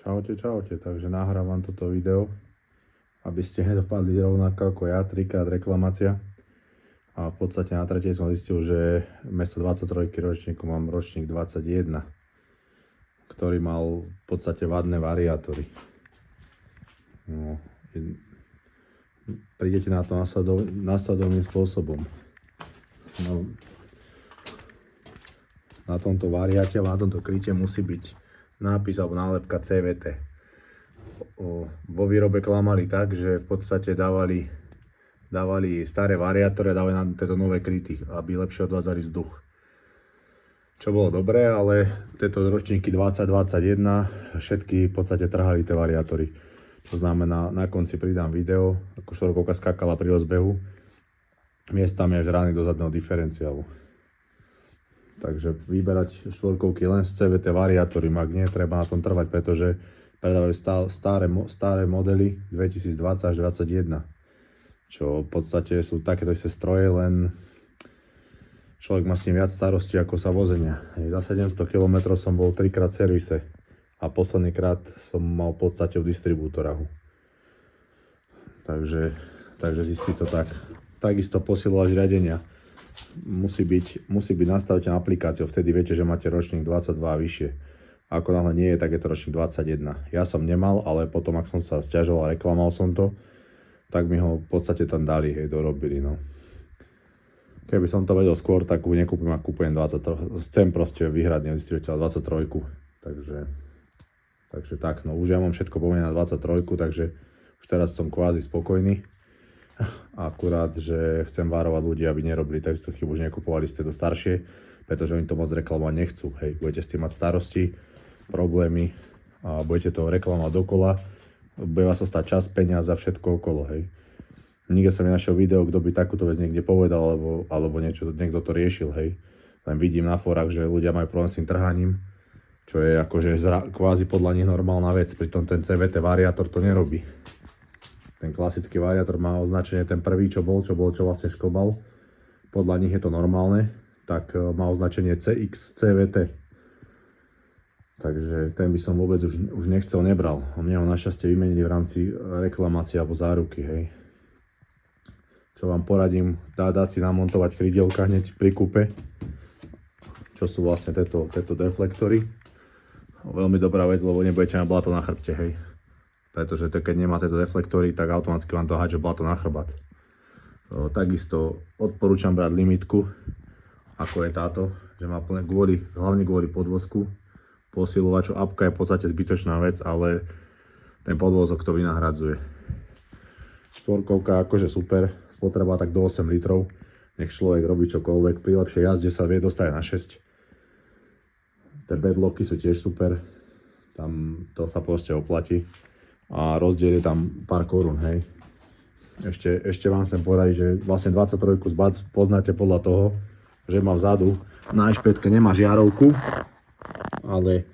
Čaute, čaute, takže nahrávam toto video, aby ste nedopadli rovnako ako ja, 3-krát reklamácia. A v podstate na tretej som zistil, že miesto 23 ročníku mám ročník 21, ktorý mal v podstate vadné variátory. No, prídete na to následovným spôsobom. No, na tomto variáte, na tomto kryte musí byť nápis alebo nálepka CVT. Vo výrobe klamali tak, že v podstate dávali staré variátory a dávali na tieto nové kryty, aby lepšie odvádzali vzduch. Čo bolo dobré, ale tieto ročníky 2021 všetky v podstate trhali tie variátory. To znamená, na konci pridám video, ako štvorkovka skákala pri rozbehu, miestami až rány do zadného diferenciálu. Takže vyberať štvorkovky len z CVT variátory, ak nie, treba na tom trvať, pretože predávajú staré modely 2020 až 2021, čo v podstate sú takéto isté stroje, len človek má s tým viac starostí ako sa vozenia. Za 700 km som bol 3-krát v servise a posledný krát som mal v podstate v distribútorách. Takže zistí to tak. Takisto posilovač riadenia. Musí byť nastavená aplikáciou, vtedy viete, že máte ročník 22 a vyššie. Ako náhle nie je, tak je to ročník 21. Ja som nemal, ale potom, ak som sa sťažoval a reklamoval som to, tak mi ho v podstate tam dali, hej, dorobili, no. Keby som to vedel skôr, tak ho nekúpim a kúpujem 23. Chcem proste vyhrať distributeľa 23. Takže tak, no už ja mám všetko pomené na 23, takže už teraz som kvázi spokojný. Akurát, že chcem varovať ľudí, aby nerobili takúto chybu, už nekupovali ste to staršie, pretože oni to moc reklamovať nechcú. Hej, budete s tým mať starosti, problémy a budete to reklamovať dokola, bude vás ostať čas, peniaze a všetko okolo. Hej. Nikde som nenašiel video, kto by takúto vec niekde povedal, alebo niekto to riešil. Hej. Len vidím na fórach, že ľudia majú problém s tým trhaním, čo je akože kvázi podľa nich normálna vec, pritom ten CVT variátor to nerobí. Ten klasický variátor má označenie, ten prvý, čo vlastne šklbal, podľa nich je to normálne, tak má označenie CX CVT. Takže ten by som vôbec už nechcel, nebral. A mne ho našťastie vymenili v rámci reklamácie alebo záruky, hej. Čo vám poradím, dať si namontovať krydielka hneď pri kúpe, čo sú vlastne tieto deflektory. Veľmi dobrá vec, lebo nebudete mať blato na chrbte, hej. Pretože keď nemá tieto deflektory, tak automaticky vám to hádže blato na chrbát. Takisto odporúčam brať limitku, ako je táto, že má plné hlavne kvôli podvozku, posilovaču. Apka je v podstate zbytočná vec, ale ten podvozok to vynahradzuje. Štvorkovka akože super, spotreba tak do 8 litrov, nech človek robí čokoľvek, pri lepšej jazde sa vie dostať na 6. Tie bedlocky sú tiež super, tam to sa proste oplatí. A rozdiel je tam pár korún, hej. Ešte vám chcem poradiť, že vlastne 23 poznáte podľa toho, že má vzadu na špätke nemá žiarovku, ale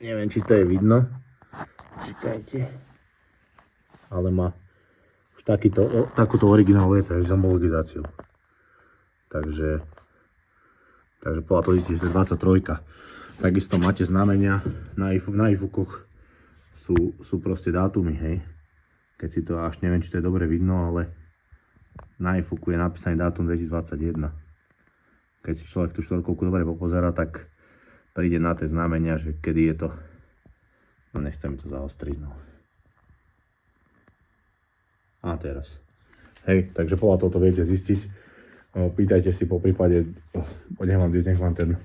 neviem, či to je vidno. Čakajte. Ale má už takúto originálnu vec, s homologizáciou. Takže podľa toho zistíte, že to je 23. Takisto máte znamenia na iFukoch. Sú proste dátumy, hej. Keď si to, až neviem, či to je dobre vidno, ale na iFuku je napísaný dátum 2021. Keď si človek tú štvorkovku dobre popozerá, tak príde na tie znamenia, že kedy je to. No nechcem to zaostriť, no. A teraz. Hej, takže podľa toho to viete zistiť. Pýtajte si po prípade, nech vám ten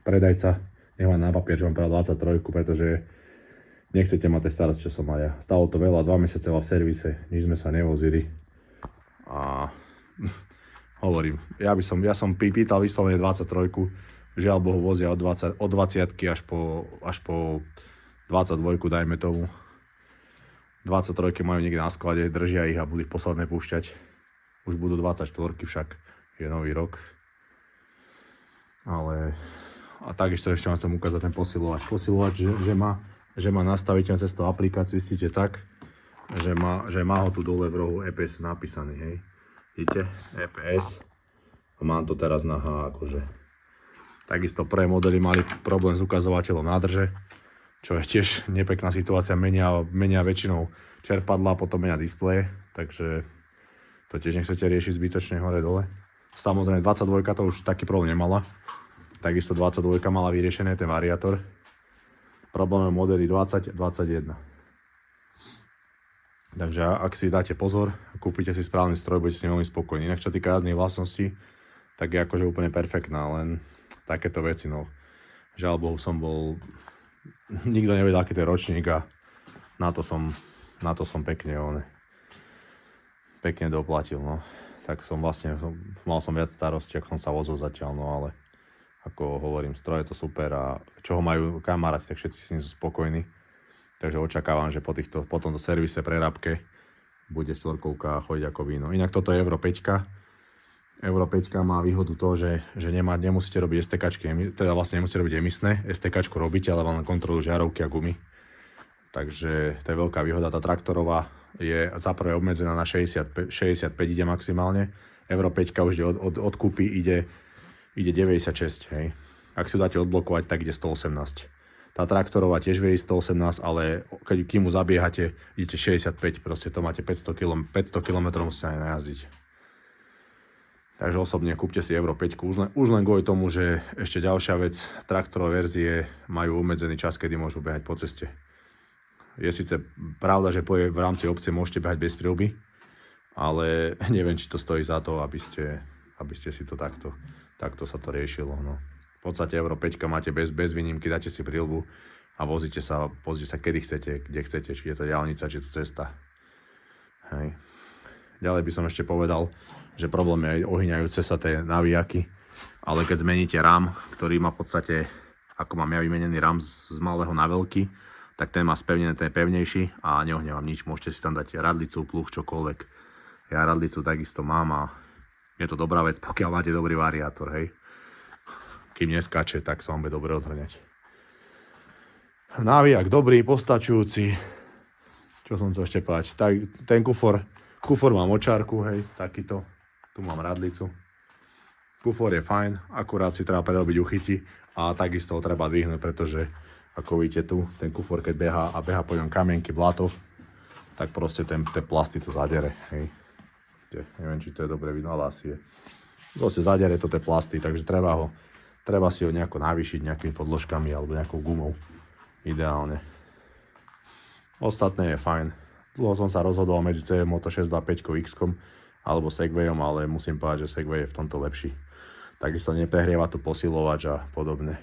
predajca, nech vám na papier, že vám predal 23, pretože nechcete mať tie starosti, čo som mal ja. Stalo to veľa, 2 mesiace v servise, nič sme sa nevozili. A hovorím, ja som pýtal vyslovene 23, žiaľ Bohu vozia od 20 až po 22, dajme tomu. 23 majú niekde na sklade, držia ich a budú ich posledné púšťať. Už budú 24 však, je nový rok. Ale, a takisto ešte vám chcem ukázať ten posilovač. Posilovač, že má nastaviteľ cez tú aplikáciu, zistíte tak, že má ho tu dole v rohu EPS napísaný, hej. Vidíte? EPS. A mám to teraz na H, akože. Takisto prvé modely mali problém s ukazovateľom nádrže. čo je tiež nepekná situácia, menia väčšinou čerpadla, potom menia displeje, takže to tiež nechcete riešiť zbytočne hore-dole. Samozrejme 22 to už taký problém nemala, takisto 22 mala vyriešené ten variátor. Problém je modely 20, 21. Takže ak si dáte pozor, kúpite si správny stroj, budete s ním veľmi spokojní. Inak čo týka jazdných vlastností, tak je akože úplne perfektná, len takéto veci, no. Žiaľ Bohu nikto nevedel, aký to je ročník a na to som pekne doplatil, no. Tak mal som viac starosti, ako som sa vozil zatiaľ, no ale ako hovorím, stroj je to super a čo ho majú kamaráti, tak všetci s ním sú spokojní. Takže očakávam, že po tomto servise prerábke bude štvorkovka chodiť ako víno. Inak toto je Euro 5. Euro 5 má výhodu to, že nemusíte robiť STKčky, teda vlastne nemusíte robiť emisné. STKčku robíte, ale vám kontrolujú žiarovky a gumy. Takže to je veľká výhoda. Tá traktorová je za prvé obmedzená na 65 ide maximálne. Euro 5 už od kúpy ide 96, hej. Ak si ju dáte odblokovať, tak ide 118. Tá traktorová tiež vie 118, ale kým mu zabiehate, idete 65, proste to máte 500 km musíte aj najazdiť. Takže osobne kúpte si Euro 5, už len kvôli tomu, že ešte ďalšia vec, traktorové verzie majú obmedzený čas, kedy môžu behať po ceste. Je síce pravda, že v rámci obce môžete behať bez prilby, ale neviem, či to stojí za to, aby ste si to takto sa to riešilo. No. V podstate Euro 5 máte bez výnimky, dáte si prilbu a pozrite sa kedy chcete, kde chcete, či je to diaľnica, či je to cesta. Hej. Ďalej by som ešte povedal, že problém je aj ohyňajúce sa tie navijaky, ale keď zmeníte RAM, ktorý má v podstate, ako mám ja vymenený RAM z malého na veľký, tak ten má spevnené, ten je pevnejší a neohne vám nič, môžete si tam dať radlicu, pluh, čokoľvek. Ja radlicu takisto mám a je to dobrá vec, pokiaľ máte dobrý variátor, hej. Kým neskáče, tak sa vám bude dobre odhrňať. Návijak dobrý, postačujúci. Čo som chcel ešte povedať? Ten kufor mám očárku, hej, takýto. Tu mám radlicu. Kufor je fajn, akurát si treba prerobiť uchyti a takisto ho treba dvihnúť, pretože ako vidíte tu, ten kufor keď beha po ňom kamienky, blato, tak proste tie plasty to zadere, hej. Neviem, či to je dobre vidno, ale asi je. Proste zadere to tie plasty, takže treba si ho nejako navýšiť nejakými podložkami alebo nejakou gumou. Ideálne. Ostatné je fajn. Dlho som sa rozhodol medzi CF Moto 625 X alebo Segwayom, ale musím povedať, že Segway je v tomto lepší. Takisto neprehrieva tu posilovač a podobne.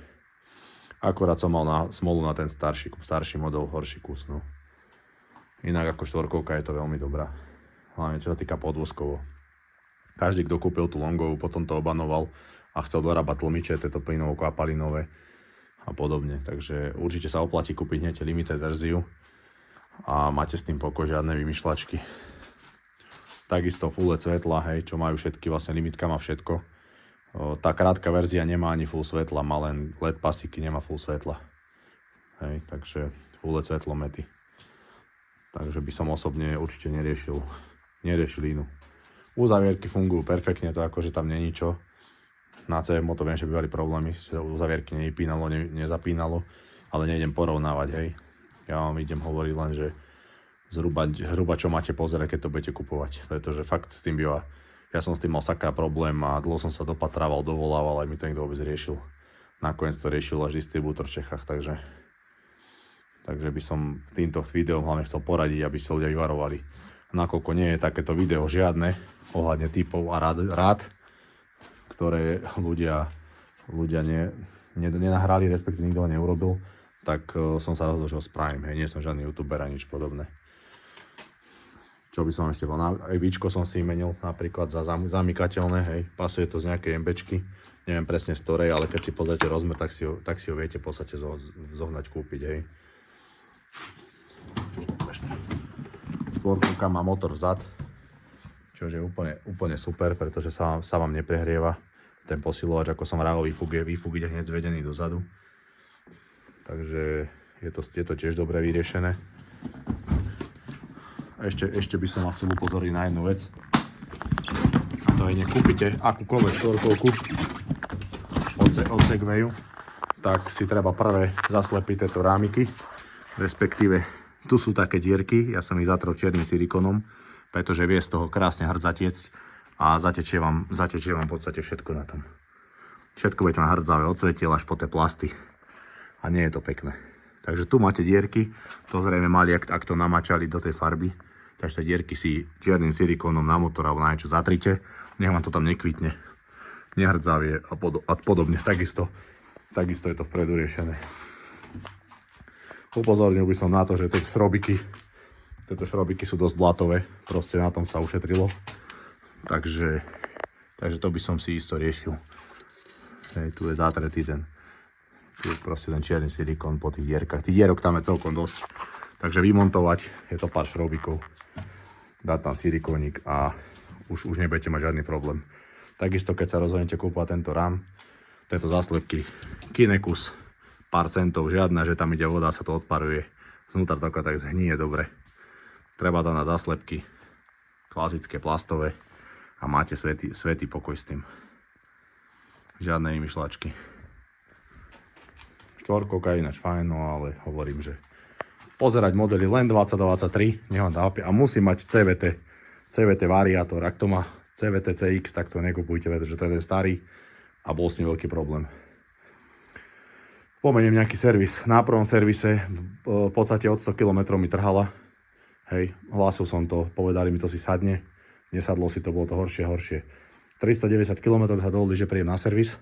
Akorát som mal smolu na ten starší model, horší kus. No. Inak ako štvorkovka je to veľmi dobrá. Hlavne čo sa týka podvozkovo. Každý, kto kúpil tú longovú, potom to obanoval a chcel dorábať tlmiče, tieto plynovo-kvapalinové a podobne. Takže určite sa oplatí kúpiť hneď limited verziu a máte s tým pokoj, žiadne vymýšľačky. Takisto full LED svetla, hej, čo majú všetky, vlastne limitka má všetko. Tá krátka verzia nemá ani full svetla, má len LED pasíky, nemá full svetla. Hej, takže full LED svetlomety. Takže by som osobne určite neriešil inú. Uzavierky fungujú perfektne, to akože tam není čo. Na CF Moto viem, že by mali problémy, že uzavierky nevypínalo, nezapínalo, ale nejdem porovnávať, hej. Ja vám idem hovoriť len, že zhruba čo máte pozerať, keď to budete kupovať, pretože fakt s tým býva. Ja som s tým mal saká problém a dlho som sa dopatrával, dovolával, aj mi to niekto vôbec riešil. Nakoniec to riešil až distribútor v Čechách, takže by som týmto videom hlavne chcel poradiť, aby ste ľudia vyvarovali. Nakoľko nie je takéto video žiadne ohľadne typov a rád, ktoré ľudia nenahrali, respektíve nikto ho neurobil, tak som sa rozhodol, že ho spravím. Hej, nie som žiadny youtuber a nič podobné. Čo by som ešte bol, aj víčko som si menil napríklad za zamykateľné, hej, pasuje to z nejakej MBčky, neviem presne z ktorej, ale keď si pozriete rozmer, tak si ho viete v podstate zohnať, kúpiť, hej. Štvorkovka má motor vzad, čo je úplne super, pretože sa vám neprehrieva ten posilovač, ako som vravel, výfuk ide hneď zvedený dozadu. Takže je to tiež dobre vyriešené. A ešte by som vás chcel upozorniť na jednu vec. A to je, nech kúpite akúkoľvek štvorkovku od Segwayu, tak si treba prvé zaslepiť tieto rámiky, respektíve tu sú také dierky, ja som ich zatrel čiernym silikonom, pretože vie z toho krásne hrd zatiecť a zatečie vám v podstate všetko na tom. Všetko budete mať hrdzavé od svetiel až po tie plasty a nie je to pekné. Takže tu máte dierky, to zrejme mali, ak to namačali do tej farby, takže tie dierky si čiernym silikónom na motor alebo na niečo zatrite, nech vám to tam nekvitne, nehrdzavie a podobne. Takisto je to vpredu riešené. Upozornil by som na to, že tieto šrobiky sú dosť blatové, proste na tom sa ušetrilo, takže to by som si isto riešil. Hej, tu je zatretý tu je proste ten čierny silikón po tých dierkach. Tých dierok tam je celkom dosť. Takže vymontovať, je to pár šrobikov. Dať tam silikónik a už nebudete mať žiadny problém. Takisto keď sa rozhodnete kúpovať tento rám, tieto zaslepky Kinekus, pár centov, žiadna, že tam ide voda, sa to odparuje. Znútra to tak zhnie dobre. Treba dať na zaslepky klasické plastové a máte svätý pokoj s tým. Žiadne vymýšľačky. Štvorkovka je ináč fajn, no ale hovorím, že pozerať modely len 2023, nech vám dá a musí mať CVT variátor. Ak to má CVT CX, tak to nekupujte, pretože to je ten starý a bol s ním veľký problém. Pomeniem nejaký servis. Na prvom servise v podstate od 100 km mi trhala. Hej, hlásil som to, povedali mi to si sadne. Nesadlo si to, bolo to horšie. 390 km sa dohodli, že príjem na servis.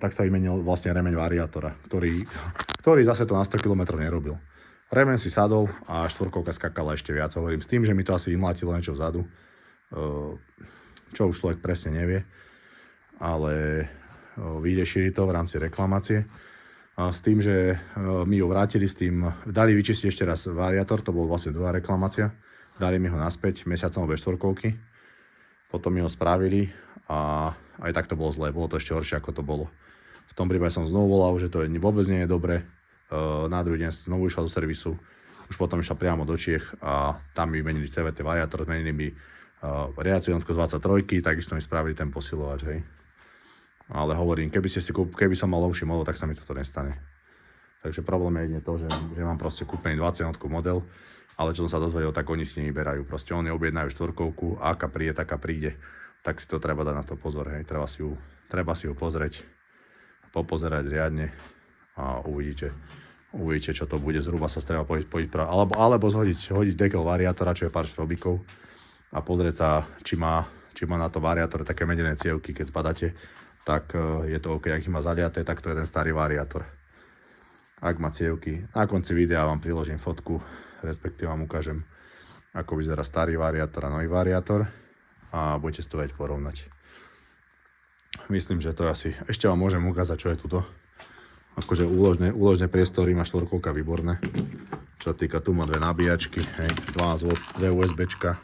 Tak sa vymenil vlastne remeň variátora, ktorý zase to na 100 km nerobil. Remeň si sadol a štvorkovka skakala ešte viac. Hovorím s tým, že mi to asi vymlátilo niečo vzadu. Čo už človek presne nevie. Ale vyriešili to v rámci reklamácie. S tým, že mi ho vrátili s tým, dali vyčistiť ešte raz variátor, to bol vlastne druhá reklamácia. Dali mi ho naspäť mesiacom obe štvorkovky. Potom mi ho spravili a aj tak to bolo zlé, bolo to ešte horšie ako to bolo. V tom prípade som znovu volal, že to vôbec nie je dobre. Na druhý deň znovu išla do servisu, už potom išla priamo do Čiech a tam mi vymenili CVT variátor, zmenili mi riadiacu jednotku 23, takisto mi spravili ten posilovač, hej. Ale hovorím, keby som mal novší model, tak sa mi toto nestane. Takže problém je jedine to, že mám proste kúpený 20 model, ale čo som sa dozvedel, tak oni si nevyberajú. Proste oni objednajú štvorkovku a aká príde, taká príde. Tak si to treba dať na to pozor, hej. Treba si ju pozrieť, popozerať riadne a uvidíte, čo to bude. Zhruba sa treba pojiť alebo hodiť dekel variátora, čo je pár šrobikov a pozrieť sa, či má na to variátor také medené cievky, keď zbadáte, tak je to OK. Ak ich má zaliaté, tak to je ten starý variátor. Ak má cievky, na konci videa vám priložím fotku, respektíve vám ukážem, ako vyzerá starý variátor a nový variátor a budete si to vedieť porovnať. Myslím, že to asi... Ešte vám môžem ukázať, čo je tuto. Akože úložné priestory má štvorkovka výborné. Čo týka, tu má dve nabíjačky, hej, 12V, dve USBčka.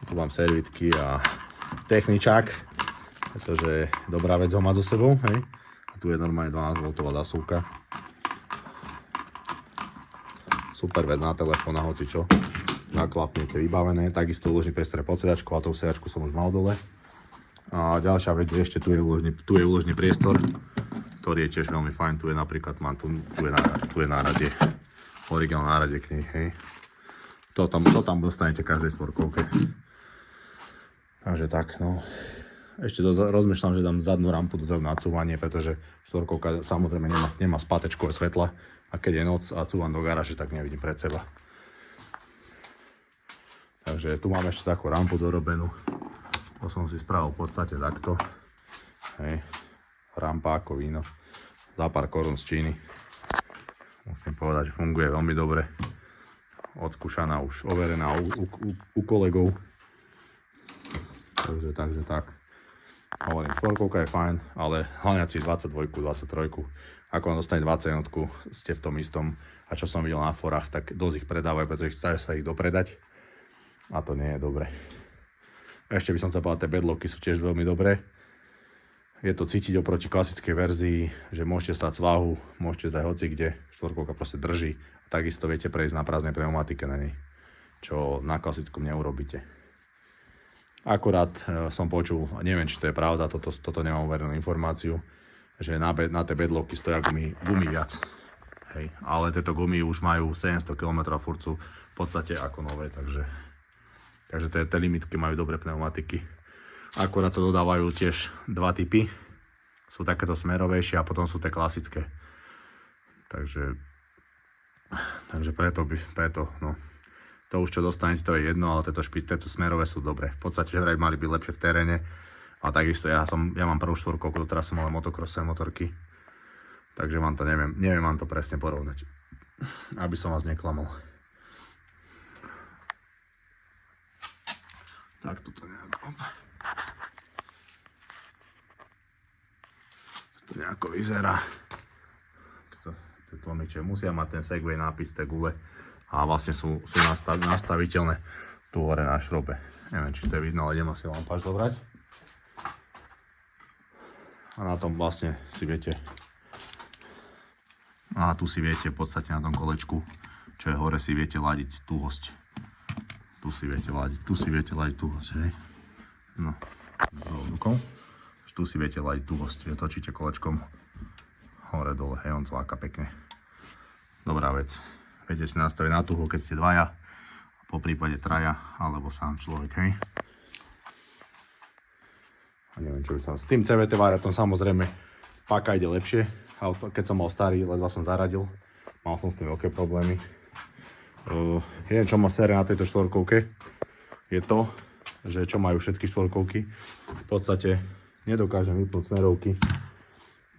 Tu mám servitky a techničák, pretože je dobrá vec ho mať so sebou, hej. A tu je normálne 12V zasúka. Super vec na telefón, na hocičo. Naklapnete, vybavené. Takisto úložný priestor pod sedačkou, a tú sedačku som už mal dole. A ďalšia vec je ešte, tu je úložný priestor, ktorý je tiež veľmi fajn. Tu je napríklad, tu je náradie, originál náradie kníh, hej. To tam dostanete každej štvorkovke. Takže tak, no. Ešte rozmýšľam, že dám zadnú rampu do nacúvanie, pretože štvorkovka samozrejme nemá spátečkové svetla a keď je noc a cúvam do garáže, tak nevidím pred seba. Takže tu máme ešte takú rampu dorobenú. To som si spravil v podstate takto. Hej. Rampa ako víno. Za pár korún z Číny. Musím povedať, že funguje veľmi dobre. Odskúšaná už, overená u kolegov. Takže tak. Hovorím, štvorkovka je fajn, ale hľadňať si 22, 23. Ako vám dostane 21, ste v tom istom. A čo som videl na forách, tak dosť ich predávajú, pretože chce sa ich dopredať. A to nie je dobre. Ešte by som chcel povedať, tie bedlocky sú tiež veľmi dobré. Je to cítiť oproti klasickej verzii, že môžete stať svahu, môžete zdať hoci kde, štvorkovka proste drží. Takisto viete prejsť na prázdnej pneumatike na nej, čo na klasickom neurobíte. Akurát som počul, a neviem, či to je pravda, toto nemám overenú informáciu, že na tie bedlovky stoja gumy viac. Hej, ale tieto gumy už majú 700 km a furt sú v podstate ako nové, takže tie limitky majú dobré pneumatiky. Akorát sa dodávajú tiež dva typy. Sú takéto smerovejšie a potom sú tie klasické. Takže preto, no. To už čo dostanete, to je jedno, ale tieto smerové sú dobré. V podstate, že vraj mali byť lepšie v teréne. A takisto ja mám prvú štvorkovku, doteraz som mal motokrosové motorky. Takže vám to neviem vám to presne porovnať. Aby som vás neklamal. Tak toto nejako vyzerá. Tie tlmiče musia mať ten Segway nápis, tie gule. A vlastne sú nastaviteľné tu hore na šrobe. Neviem, či to je vidno, ale idem asi lampáž dobrať. A na tom vlastne si viete... A tu si viete v podstate na tom kolečku, čo je hore, si viete ladiť tuhosť. Tu si viete ladiť tuhosť, hej. No, rukou. Tu si viete ladiť tuhosť, že točíte kolečkom hore dole, hej, on to láka pekne. Dobrá vec. Viete si nastaviť na tuho, keď ste dvaja, po prípade traja, alebo sám človek, hej. A neviem, čo by som... S tým CVT variátom samozrejme páka ide lepšie. Keď som mal starý, ledva som zaradil. Mal som s tým veľké problémy. Jeden, čo ma sere na tejto štvorkovke, je to, že čo majú všetky štvorkovky, v podstate nedokážem vypnúť smerovky.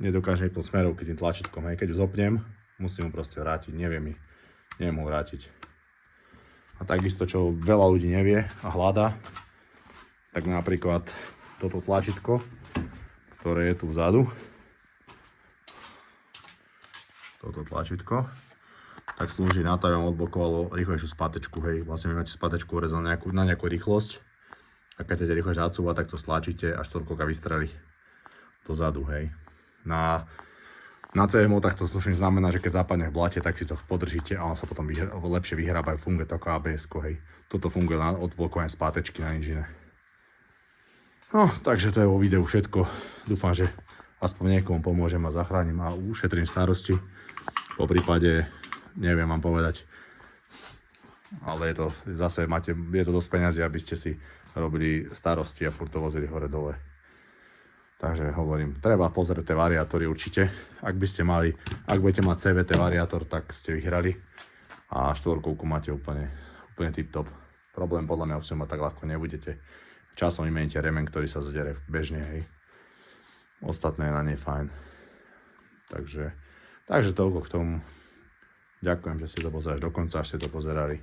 Tým tlačítkom, hej. Keď ju zopnem, musím ho proste vrátiť, neviem ho vrátiť. A takisto, čo veľa ľudí nevie a hľadá, tak napríklad toto tlačítko, ktoré je tu vzadu, toto tlačítko, tak slúži na to, aby vám odblokovalo rýchlejšiu spátečku, hej. Vlastne vy máte spátečku urezanú na nejakú rýchlosť a keď chcete rýchlejšie zacúvať, tak to stlačíte a štvorkolka vystrelí dozadu, hej. Na CMO tak to slušne znamená, že keď západne v blate, tak si to podržíte a on sa potom lepšie vyhrába, funguje to ako ABS-ko, hej. Toto funguje na odblokovanie spátečky, na nič iné. No, takže to je vo videu všetko. Dúfam, že aspoň niekomu pomôžem a zachránim a ušetrím starosti. Po prípade, neviem vám povedať, ale je to zase, je to dosť peňazí, aby ste si robili starosti a furt to vozili hore dole. Takže hovorím, treba pozrieť tie variátory určite. Ak budete mať CVT variátor, tak ste vyhrali a štvorkovku máte úplne tip top. Problém podľa mňa už tak ľahko nebudete. Časom vymeníte remen, ktorý sa zadere bežne, hej. Ostatné je na nej fajn. Takže toľko k tomu. Ďakujem, že ste to pozerali do konca, až ste to pozerali.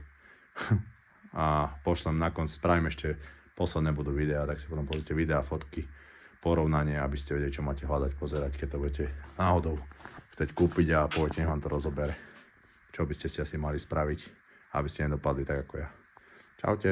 A pošlem na konci, spravím ešte posledné budú videá, tak si potom pozrite videá, fotky, porovnanie, aby ste vedeli, čo máte hľadať, pozerať, keď to budete náhodou chcieť kúpiť a poviete, nech vám to rozobere. Čo by ste si asi mali spraviť, aby ste nedopadli tak ako ja. Čaute.